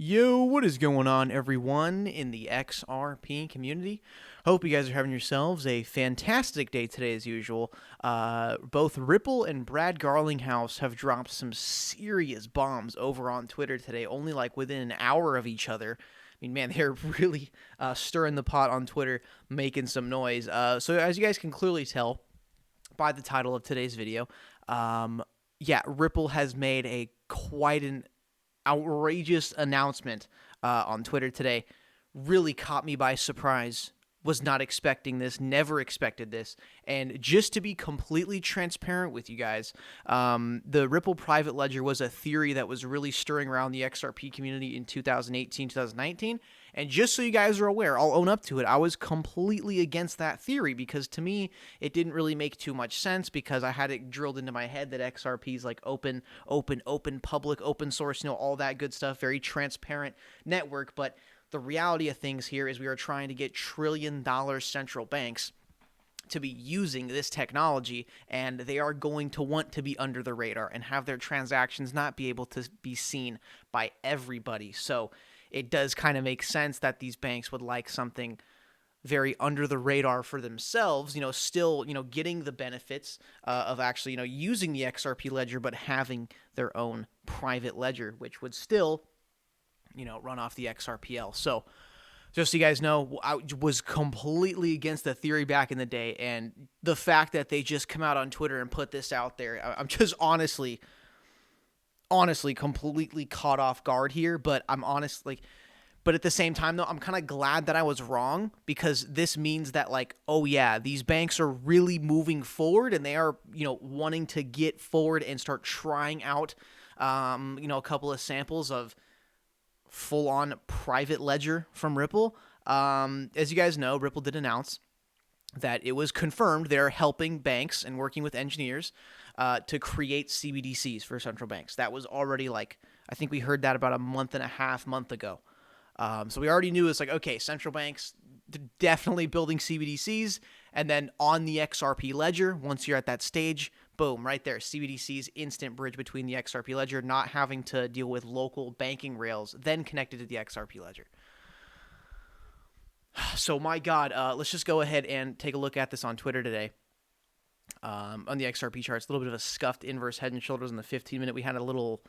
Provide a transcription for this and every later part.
Yo, what is going on, everyone in the XRP community? Hope you guys are having yourselves a fantastic day today, as usual. Both Ripple and Brad Garlinghouse have dropped some serious bombs over on Twitter today, only like within an hour of each other. I mean, man, they're really stirring the pot on Twitter, making some noise. So, as you guys can clearly tell by the title of today's video, Ripple has made a quite an outrageous announcement on Twitter today. Really caught me by surprise. Was not expecting this, never expected this. And just to be completely transparent with you guys, the Ripple private ledger was a theory that was really stirring around the XRP community in 2018, 2019. And just so you guys are aware, I'll own up to it, I was completely against that theory because to me, it didn't really make too much sense because I had it drilled into my head that XRP is like open, public, open source, all that good stuff, very transparent network. But the reality of things here is we are trying to get trillion-dollar central banks to be using this technology, and they are going to want to be under the radar and have their transactions not be able to be seen by everybody. So it does kind of make sense that these banks would like something very under the radar for themselves, still, getting the benefits of actually, using the XRP ledger, but having their own private ledger, which would still run off the XRPL. So just so you guys know, I was completely against the theory back in the day, and the fact that they just come out on Twitter and put this out there, I'm just honestly completely caught off guard here. But but at the same time though, I'm kind of glad that I was wrong, because this means that these banks are really moving forward, and they are, wanting to get forward and start trying out, a couple of samples of full-on private ledger from Ripple. As you guys know, Ripple did announce that it was confirmed they're helping banks and working with engineers to create CBDCs for central banks. That was already I think we heard that about a month ago. So we already knew it's okay, central banks definitely building CBDCs, and then on the XRP ledger, once you're at that stage, boom, right there, CBDCs, instant bridge between the XRP ledger, not having to deal with local banking rails, then connected to the XRP ledger. So my God, let's just go ahead and take a look at this on Twitter today. On the XRP charts, a little bit of a scuffed inverse head and shoulders in the 15-minute. We had a little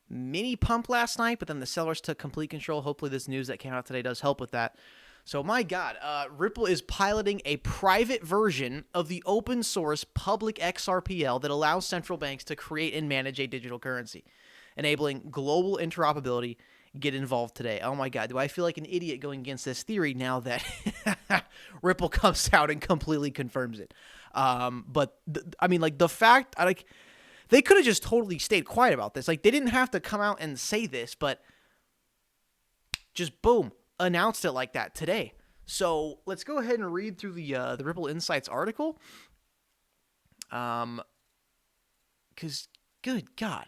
mini pump last night, but then the sellers took complete control. Hopefully this news that came out today does help with that. So my God, Ripple is piloting a private version of the open source public XRPL that allows central banks to create and manage a digital currency, enabling global interoperability. Get involved today. Oh my God, do I feel like an idiot going against this theory now that Ripple comes out and completely confirms it? The fact, they could have just totally stayed quiet about this. They didn't have to come out and say this, but just boom, announced it like that today. So let's go ahead and read through the Ripple Insights article. Because good God,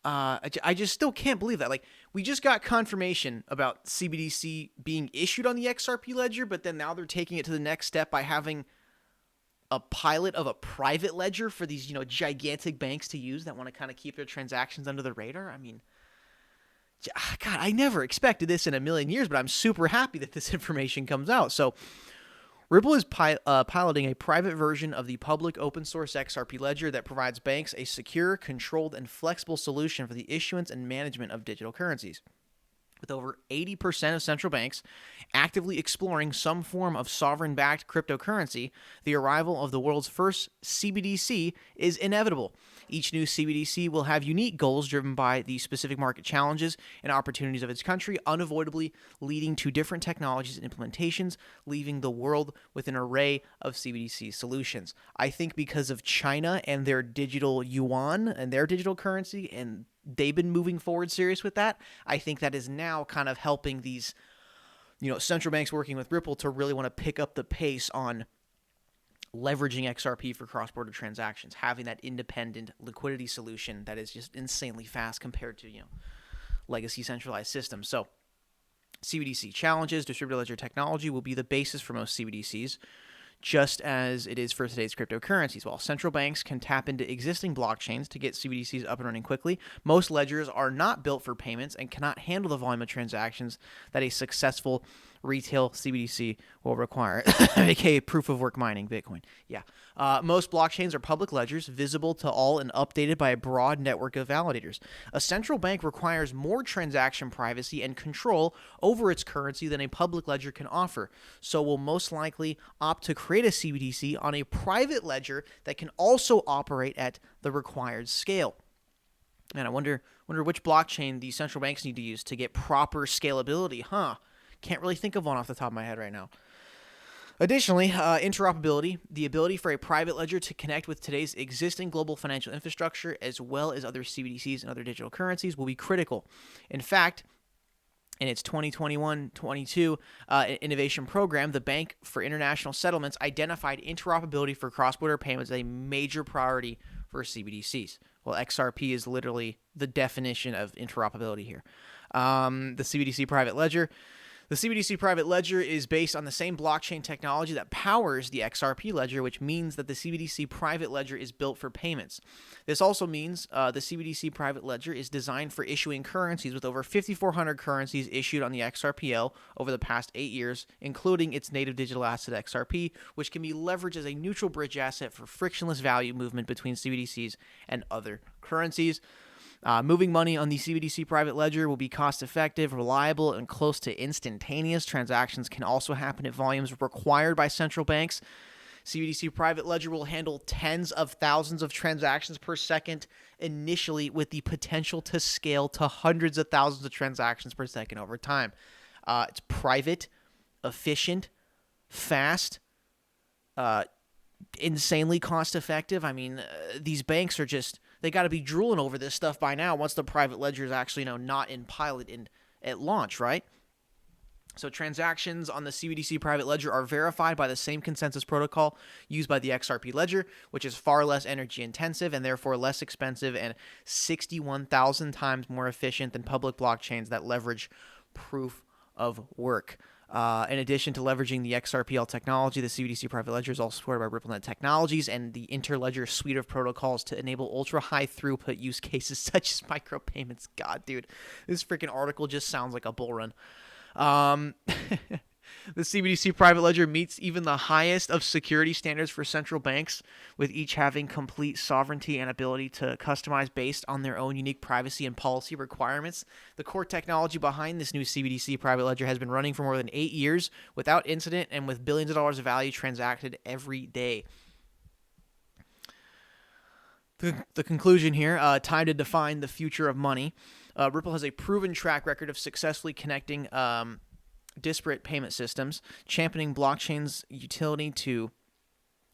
I just still can't believe that. We just got confirmation about CBDC being issued on the XRP ledger, but then now they're taking it to the next step by having a pilot of a private ledger for these, gigantic banks to use that want to kind of keep their transactions under the radar. I mean, God, I never expected this in a million years, but I'm super happy that this information comes out. So Ripple is piloting a private version of the public open source XRP ledger that provides banks a secure, controlled, and flexible solution for the issuance and management of digital currencies. With over 80% of central banks actively exploring some form of sovereign-backed cryptocurrency, the arrival of the world's first CBDC is inevitable. Each new CBDC will have unique goals driven by the specific market challenges and opportunities of its country, unavoidably leading to different technologies and implementations, leaving the world with an array of CBDC solutions. I think because of China and their digital yuan and their digital currency, and they've been moving forward serious with that, I think that is now kind of helping these, central banks working with Ripple to really want to pick up the pace on leveraging XRP for cross-border transactions, having that independent liquidity solution that is just insanely fast compared to, legacy centralized systems. So CBDC challenges, distributed ledger technology will be the basis for most CBDCs. just as it is for today's cryptocurrencies. While central banks can tap into existing blockchains to get CBDCs up and running quickly, most ledgers are not built for payments and cannot handle the volume of transactions that a successful retail CBDC will require, aka proof of work mining, Bitcoin. Yeah. Most blockchains are public ledgers, visible to all and updated by a broad network of validators. A central bank requires more transaction privacy and control over its currency than a public ledger can offer, so will most likely opt to create a CBDC on a private ledger that can also operate at the required scale. And I wonder which blockchain these central banks need to use to get proper scalability, huh? Can't really think of one off the top of my head right now. Additionally, interoperability, the ability for a private ledger to connect with today's existing global financial infrastructure as well as other CBDCs and other digital currencies will be critical. In fact, in its 2021-22 innovation program, the Bank for International Settlements identified interoperability for cross-border payments as a major priority for CBDCs. Well, XRP is literally the definition of interoperability here. The CBDC private ledger. The CBDC private ledger is based on the same blockchain technology that powers the XRP ledger, which means that the CBDC private ledger is built for payments. This also means the CBDC private ledger is designed for issuing currencies, with over 5,400 currencies issued on the XRPL over the past 8 years, including its native digital asset XRP, which can be leveraged as a neutral bridge asset for frictionless value movement between CBDCs and other currencies. Moving money on the CBDC private ledger will be cost-effective, reliable, and close to instantaneous. Transactions can also happen at volumes required by central banks. CBDC private ledger will handle tens of thousands of transactions per second initially, with the potential to scale to hundreds of thousands of transactions per second over time. It's private, efficient, fast, insanely cost-effective. I mean, these banks are just... They got to be drooling over this stuff by now once the private ledger is actually not in pilot at launch, right? So transactions on the CBDC private ledger are verified by the same consensus protocol used by the XRP ledger, which is far less energy intensive and therefore less expensive and 61,000 times more efficient than public blockchains that leverage proof of work. In addition to leveraging the XRPL technology, the CBDC private ledger is also supported by RippleNet Technologies and the Interledger suite of protocols to enable ultra-high throughput use cases such as micropayments. God, dude, this freaking article just sounds like a bull run. The CBDC private ledger meets even the highest of security standards for central banks, with each having complete sovereignty and ability to customize based on their own unique privacy and policy requirements. The core technology behind this new CBDC private ledger has been running for more than 8 years without incident and with billions of dollars of value transacted every day. The conclusion here, time to define the future of money. Ripple has a proven track record of successfully connecting disparate payment systems, championing blockchain's utility to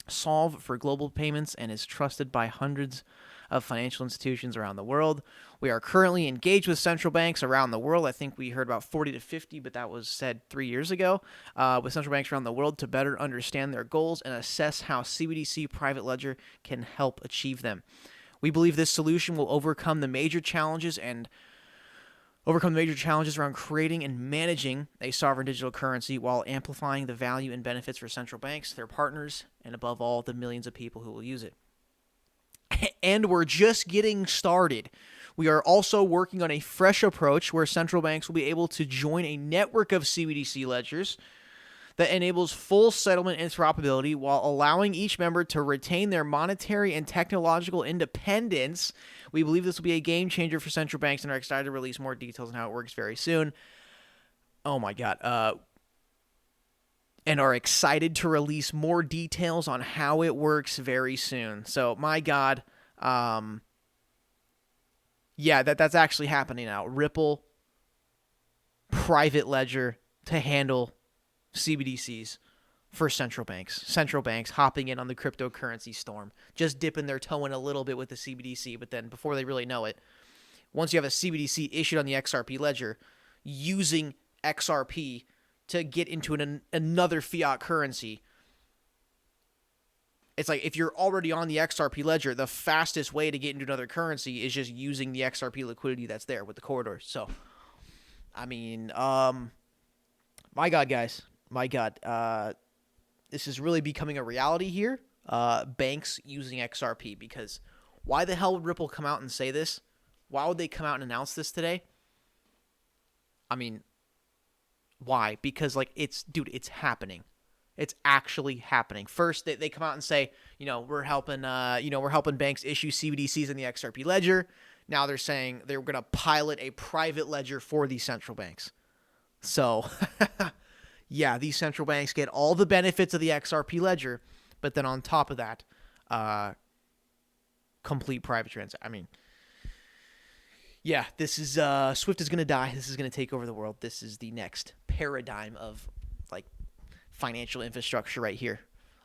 solve for global payments, and is trusted by hundreds of financial institutions around the world. We are currently engaged with central banks around the world. I think we heard about 40 to 50, but that was said 3 years ago, with central banks around the world to better understand their goals and assess how CBDC private ledger can help achieve them. We believe this solution will overcome the major challenges around creating and managing a sovereign digital currency while amplifying the value and benefits for central banks, their partners, and above all, the millions of people who will use it. And we're just getting started. We are also working on a fresh approach where central banks will be able to join a network of CBDC ledgers that enables full settlement interoperability while allowing each member to retain their monetary and technological independence. We believe this will be a game changer for central banks and are excited to release more details on how it works very soon. Oh my God. And are excited to release more details on how it works very soon. So, my God. Yeah, that's actually happening now. Ripple private ledger to handle CBDCs for central banks. Central banks hopping in on the cryptocurrency storm, just dipping their toe in a little bit with the CBDC, but then before they really know it, once you have a CBDC issued on the XRP ledger, using XRP to get into another fiat currency, it's like if you're already on the XRP ledger, the fastest way to get into another currency is just using the XRP liquidity that's there with the corridors. So, I mean, my God, guys. My God. this is really becoming a reality here. Banks using XRP, because why the hell would Ripple come out and say this? Why would they come out and announce this today? I mean, why? Because like it's happening. It's actually happening. First, they come out and say, we're helping banks issue CBDCs in the XRP ledger. Now they're saying they're going to pilot a private ledger for these central banks. So, yeah, these central banks get all the benefits of the XRP ledger, but then on top of that, complete private transaction. I mean, yeah, this is Swift is going to die. This is going to take over the world. This is the next paradigm of like financial infrastructure right here,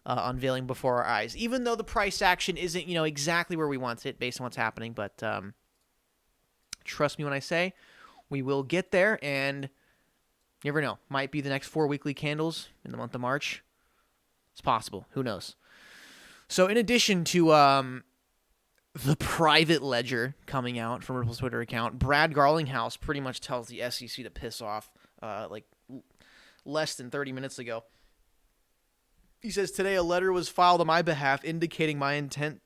unveiling before our eyes. Even though the price action isn't, exactly where we want it based on what's happening, but trust me when I say we will get there, and you never know. Might be the next 4 weekly candles in the month of March. It's possible. Who knows? So in addition to the private ledger coming out from Ripple's Twitter account, Brad Garlinghouse pretty much tells the SEC to piss off less than 30 minutes ago. He says, today a letter was filed on my behalf indicating my intent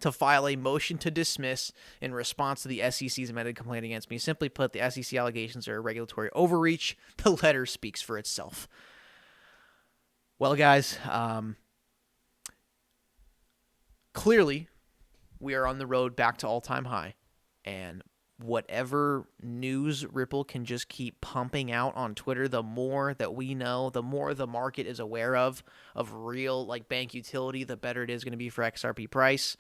to file a motion to dismiss in response to the SEC's amended complaint against me. Simply put, the SEC allegations are regulatory overreach. The letter speaks for itself. Well, guys, clearly we are on the road back to all-time high, and whatever news Ripple can just keep pumping out on Twitter, the more that we know, the more the market is aware of real bank utility, the better it is going to be for XRP price.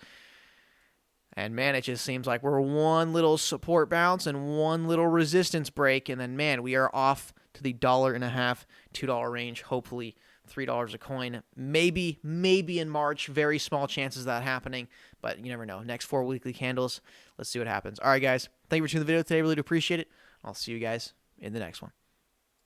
And man, it just seems like we're one little support bounce and one little resistance break, and then man, we are off to the $1.50, $2 range, hopefully $3 a coin. Maybe in March, very small chances of that happening, but you never know. Next 4 weekly candles, let's see what happens. All right, guys, thank you for watching the video today. Really do appreciate it. I'll see you guys in the next one.